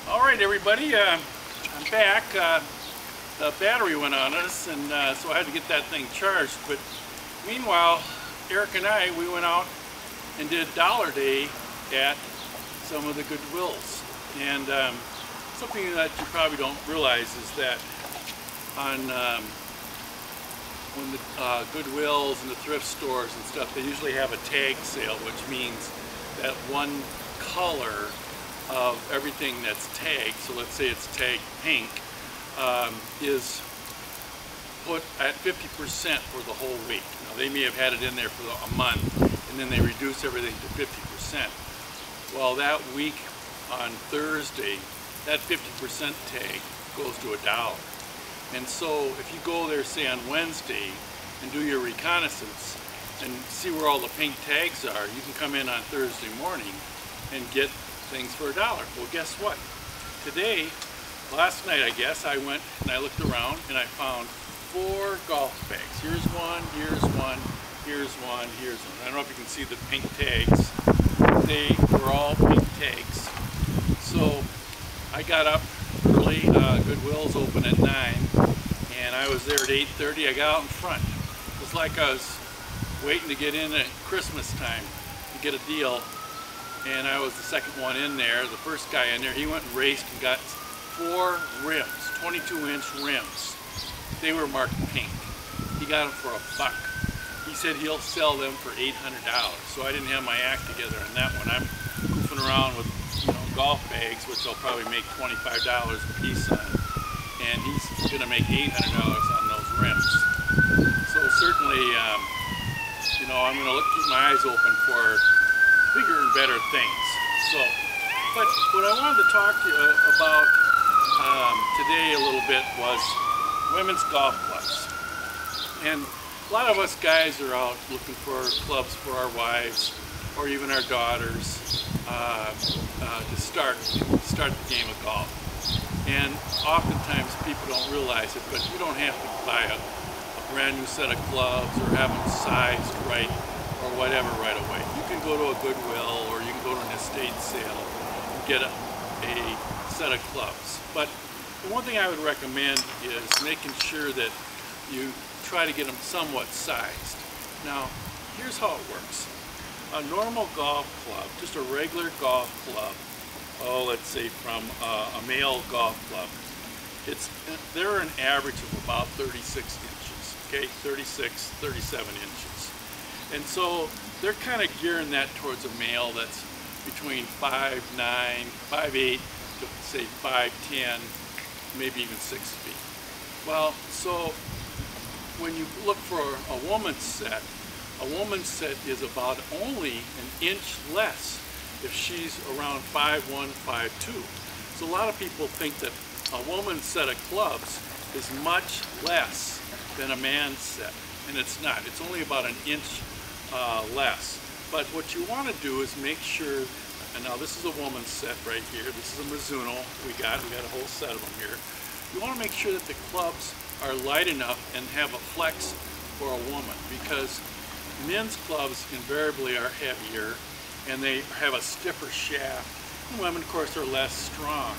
All right, everybody, I'm back. The battery went on us, and so I had to get that thing charged. But meanwhile, Eric and I, we went out and did Dollar Day at some of the Goodwills. And something that you probably don't realize is that on when the Goodwills and the thrift stores and stuff, they usually have a tag sale, which means that one color of everything that's tagged, so let's say it's tagged pink, is put at 50% for the whole week. Now they may have had it in there for a month, and then they reduce everything to 50%. Well, that week on Thursday, that 50% tag goes to $1. And so if you go there, say on Wednesday, and do your reconnaissance and see where all the pink tags are, you can come in on Thursday morning and get things for $1. Well, guess what? Today, last night I guess, I went and I looked around and I found 4 golf bags. Here's one, here's one, here's one, here's one. I don't know if you can see the pink tags. They were all pink tags. So I got up early, Goodwill's open at 9, and I was there at 8:30. I got out in front. It was like I was waiting to get in at Christmas time to get a deal. And I was the second one in there. The first guy in there, he went and raced and got 4 rims, 22-inch rims. They were marked pink. He got them for $1. He said he'll sell them for $800. So I didn't have my act together on that one. I'm goofing around with, golf bags, which I'll probably make $25 a piece on. And he's gonna make $800 on those rims. So certainly, I'm gonna keep my eyes open for bigger and better things. So, but what I wanted to talk to you about today a little bit was women's golf clubs. And a lot of us guys are out looking for clubs for our wives or even our daughters to start the game of golf. And oftentimes people don't realize it, but you don't have to buy a brand new set of clubs or have them sized right or whatever right away. You can go to a Goodwill or you can go to an estate sale and get a set of clubs. But the one thing I would recommend is making sure that you try to get them somewhat sized. Now, here's how it works. A normal golf club, just a regular golf club, let's say from a male golf club, they're an average of about 36 inches, okay, 36, 37 inches. And so they're kind of gearing that towards a male that's between 5'9", 5'8", to say 5'10", maybe even 6 feet. Well, so when you look for a woman's set is about only an inch less if she's around 5'1", 5'2". So a lot of people think that a woman's set of clubs is much less than a man's set, and it's not. It's only about an inch less. But what you want to do is make sure, and now this is a woman's set right here. This is a Mizuno we got a whole set of them here. You want to make sure that the clubs are light enough and have a flex for a woman, because men's clubs invariably are heavier and they have a stiffer shaft, and women of course are less strong.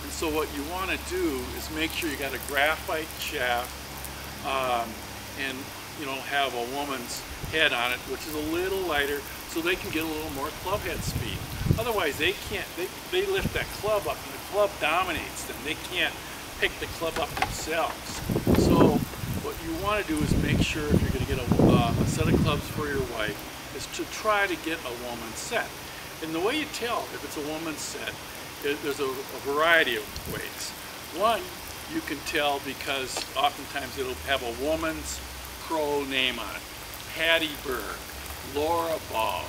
And so what you want to do is make sure you got a graphite shaft and have a woman's head on it, which is a little lighter, so they can get a little more club head speed. Otherwise they can't, they lift that club up and the club dominates them. They can't pick the club up themselves. So what you want to do is make sure, if you're going to get a set of clubs for your wife, is to try to get a woman's set. And the way you tell if it's a woman's set, there's a variety of ways. One, you can tell because oftentimes it'll have a woman's pro name on it. Patty Berg, Laura Ball,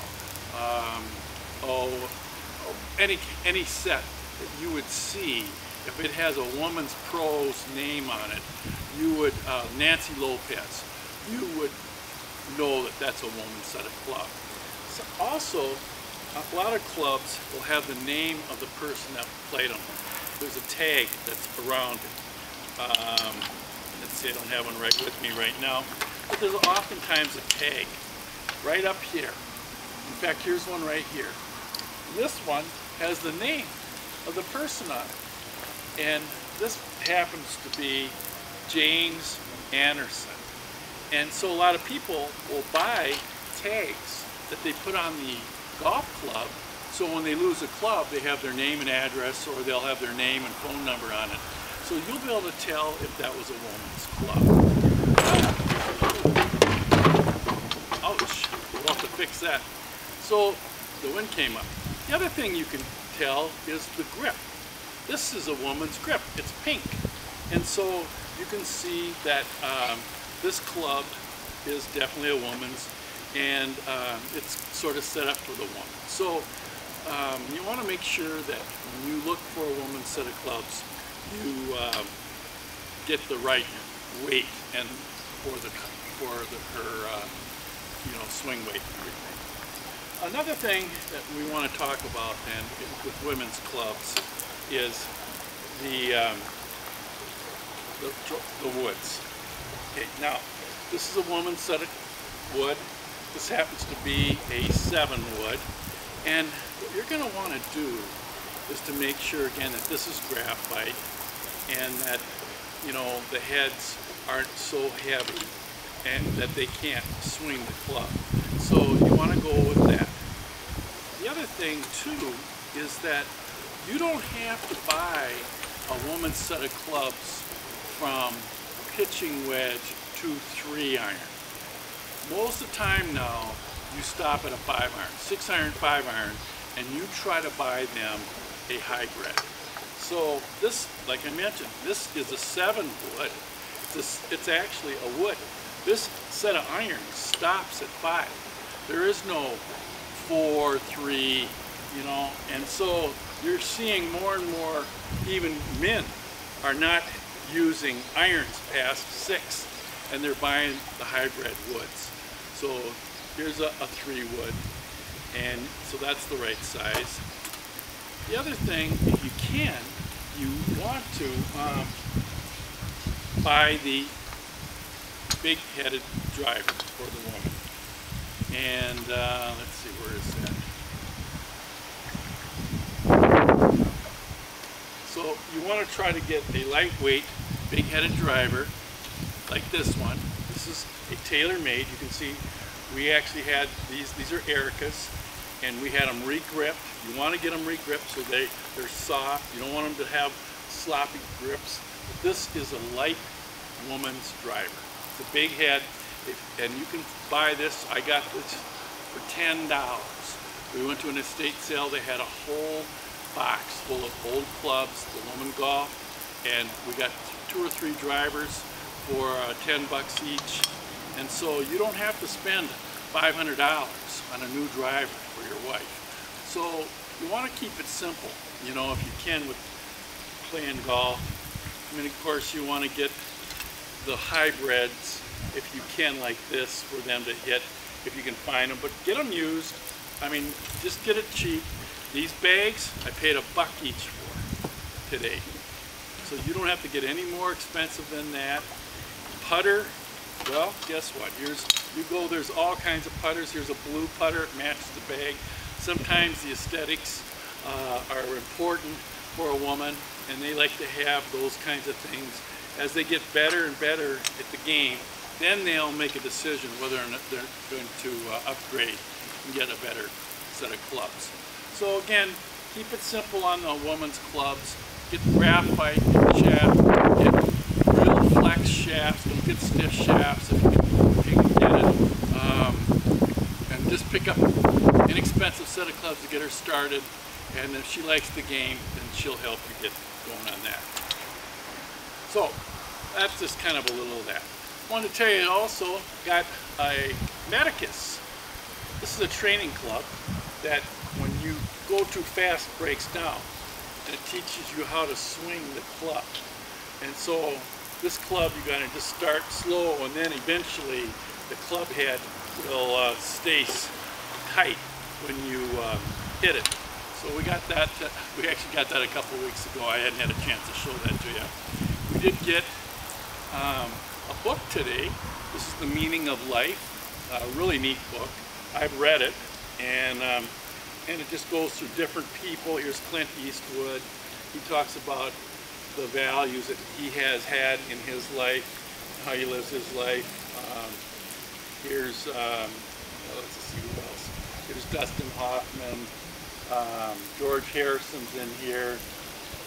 any set that you would see, if it has a woman's pro's name on it, you would, Nancy Lopez, you would know that that's a woman's set of clubs. So also, a lot of clubs will have the name of the person that played them. There's a tag that's around it. Let's see, I don't have one right with me right now, but there's oftentimes a tag right up here. In fact, here's one right here. This one has the name of the person on it. And this happens to be James Anderson. And so a lot of people will buy tags that they put on the golf club, so when they lose a club, they have their name and address, or they'll have their name and phone number on it. So you'll be able to tell if that was a woman's club. Ouch, we'll have to fix that. So the wind came up. The other thing you can tell is the grip. This is a woman's grip, it's pink. And so you can see that this club is definitely a woman's, and it's sort of set up for the woman. So you want to make sure that when you look for a woman's set of clubs, you get the right weight and for her swing weight and everything. Another thing that we want to talk about then with women's clubs is the woods. Okay, now this is a woman's set of wood. This happens to be a 7 wood, and what you're going to want to do is to make sure again that this is graphite and that the heads aren't so heavy and that they can't swing the club. So you want to go with that. The other thing too is that you don't have to buy a woman's set of clubs from pitching wedge to 3 iron. Most of the time now you stop at a 5 iron, 6 iron, 5 iron, and you try to buy them a hybrid. So this, like I mentioned, this is a 7 wood. It's actually a wood. This set of irons stops at 5. There is no 4, 3, and so you're seeing more and more, even men are not using irons past 6, and they're buying the hybrid woods. So here's a 3 wood, and so that's the right size. The other thing, if you can, you want to buy the big-headed driver for the woman. And let's see, where is that? So you want to try to get a lightweight, big-headed driver like this one. This is a tailor-made. You can see we actually had these are Ericas, and we had them re-gripped. You want to get them re-gripped so they're soft. You don't want them to have sloppy grips. But this is a light woman's driver. It's a big head, and you can buy this. I got this for $10. We went to an estate sale. They had a whole box full of old clubs, the woman golf, and we got 2 or 3 drivers for $10 each. And so you don't have to spend $500 on a new driver for your wife. So you want to keep it simple, if you can, with playing golf. I mean, of course, you want to get the hybrids, if you can, like this, for them to hit, if you can find them. But get them used. I mean, just get it cheap. These bags, I paid $1 each for today. So you don't have to get any more expensive than that. Putter, well, guess what? There's all kinds of putters. Here's a blue putter, it matches the bag. Sometimes the aesthetics are important for a woman, and they like to have those kinds of things. As they get better and better at the game, then they'll make a decision whether or not they're going to upgrade and get a better set of clubs. So again, keep it simple on the woman's clubs. Get graphite, get shaft, get real flex shafts, don't get stiff shafts if you can get it. And just pick up an inexpensive set of clubs to get her started, and if she likes the game, then she'll help you get going on that. So that's just kind of a little of that. I wanted to tell you also, got a Medicus. This is a training club that when you go too fast breaks down, and it teaches you how to swing the club. And so this club, you gotta just start slow, and then eventually the club head will stay tight when you hit it. So we got that. We actually got that a couple of weeks ago. I hadn't had a chance to show that to you. We did get a book today. This is The Meaning of Life. A really neat book. I've read it, and and it just goes through different people. Here's Clint Eastwood. He talks about the values that he has had in his life, how he lives his life. Here's, let's see who else. Here's Dustin Hoffman. George Harrison's in here.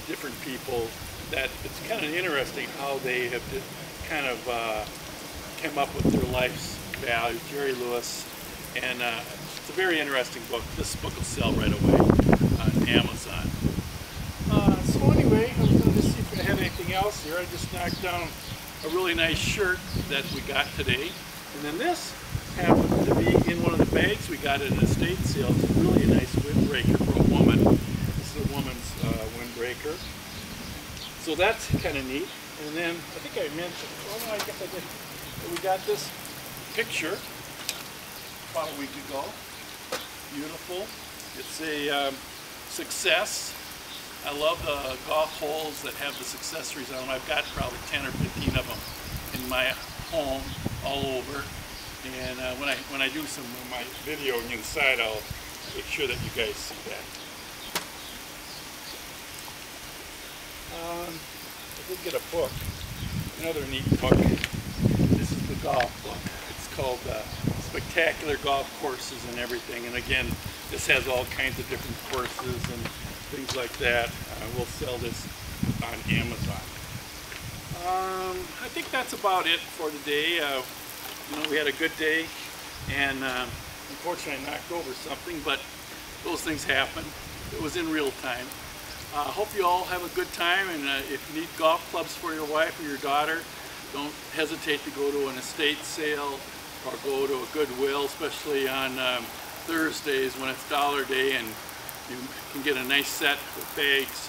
Different people. That it's kind of interesting how they have kind of come up with their life's values. Jerry Lewis, and it's a very interesting book. This book will sell right away on Amazon. So anyway, I was going to see if I had anything else here. I just knocked down a really nice shirt that we got today, and then this happened to be in one of the bags we got at an estate sale. It's really a nice windbreaker for a woman. This is a woman's windbreaker. So that's kind of neat. And then I think I mentioned, oh no, I guess I did. We got this picture about a week ago. Beautiful. It's a success. I love the golf holes that have the accessories on them. I've got probably 10 or 15 of them in my home all over. And when I do some of my videoing inside, I'll make sure that you guys see that. I did get a book, another neat book. This is the golf book. It's called Spectacular Golf Courses and Everything. And again, this has all kinds of different courses and things like that. We'll sell this on Amazon. I think that's about it for today. You know, we had a good day, and unfortunately I knocked over something, but those things happen. It was in real time. Hope you all have a good time, and if you need golf clubs for your wife or your daughter, don't hesitate to go to an estate sale or go to a Goodwill, especially on Thursdays when it's Dollar Day, and you can get a nice set with bags,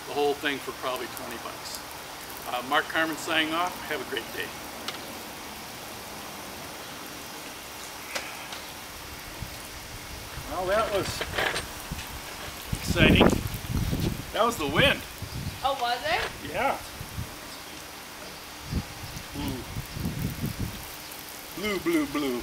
the whole thing for probably 20 bucks. Mark Carmen signing off. Have a great day. Well, that was exciting. That was the wind. Oh, was it? Yeah. Blue. Blue, blue, blue.